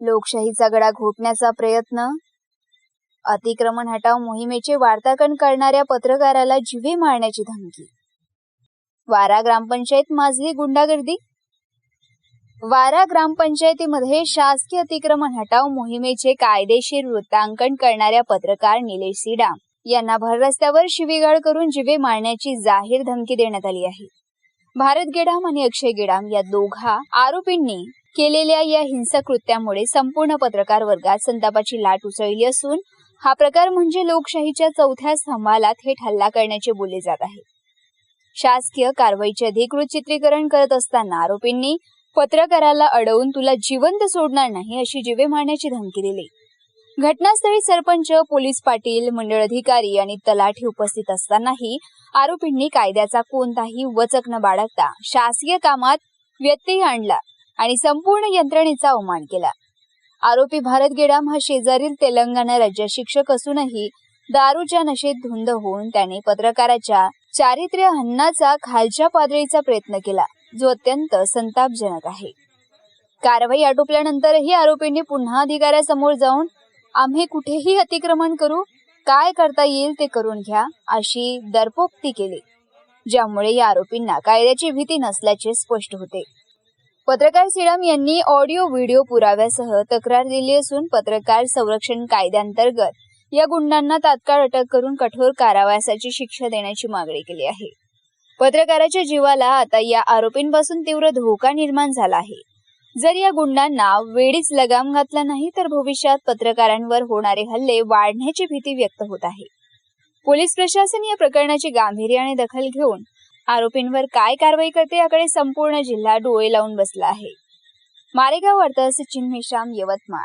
लोकशाहीचा गडा घोटण्याचा प्रयत्न, अतिक्रमण हटाव मोहिमेचे वार्तांकन करणाऱ्या पत्रकाराला जीवे मारण्याची धमकी, वारा ग्रामपंचायत माजली गुंडागर्दी. वारा ग्रामपंचायतीमध्ये शासकीय अतिक्रमण हटाव मोहिमेचे कायदेशीर वृत्तांकन करणाऱ्या पत्रकार निलेश सीडाम यांना भर रस्त्यावर शिवीगाळ करून जीवे मारण्याची जाहीर धमकी देण्यात आली आहे. भारत गेडाम आणि अक्षय गेडाम या दोघा आरोपींनी केलेल्या या हिंसक कृत्यामुळे संपूर्ण पत्रकार वर्गात संतापाची लाट उसळली असून हा प्रकार म्हणजे लोकशाहीच्या चौथ्या स्तंभाला थेट हल्ला करण्याचे बोलले जात आहे. शासकीय कारवाईचे अधिकृत चित्रीकरण करत असताना आरोपींनी पत्रकाराला अडवून तुला जिवंत सोडणार नाही अशी जीवे मारण्याची धमकी दिली. घटनास्थळी सरपंच, पोलीस पाटील, मंडळ अधिकारी आणि तलाठी उपस्थित असतानाही आरोपींनी कायद्याचा कोणताही वचक न बाळगता शासकीय कामात व्यत्यय आणला आणि संपूर्ण यंत्रणेचा अवमान केला. आरोपी भारत गेडाम हा शेजारील तेलंगणा राज्यात शिक्षक असूनही दारूच्या नशेत धुंद होऊन त्याने पत्रकाराच्या चारित्र्य हननाचा खालच्या पातळीचा प्रयत्न केला, जो अत्यंत संतापजनक आहे. कारवाई आटोपल्यानंतरही आरोपींनी पुन्हा अधिकाऱ्यासमोर जाऊन आम्ही कुठेही अतिक्रमण करू, काय करता येईल ते करून घ्या अशी दर्पोक्ती केली, ज्यामुळे या आरोपींना कायद्याची भीती नसल्याचे स्पष्ट होते. पत्रकार सीडाम यांनी ऑडिओ व्हिडिओ पुराव्यासह तक्रार दिली असून पत्रकार संरक्षण कायद्याअंतर्गत या गुंडांना तात्काळ अटक करून कठोर कारावासाची शिक्षा देण्याची मागणी केली आहे. पत्रकाराच्या जीवाला आता या आरोपींपासून तीव्र धोका निर्माण झाला आहे. जर या गुंडांना वेळीच लगाम घातला नाही तर भविष्यात पत्रकारांवर होणारे हल्ले वाढण्याची भीती व्यक्त होत आहे. पोलीस प्रशासन या प्रकरणाची गांभीर्याने दखल घेऊन आरोपींवर काय कारवाई करते याकडे संपूर्ण जिल्हा डोळे लावून बसला आहे. मारेगाव वार्ता, सचिन मेश्राम, यवतमाळ.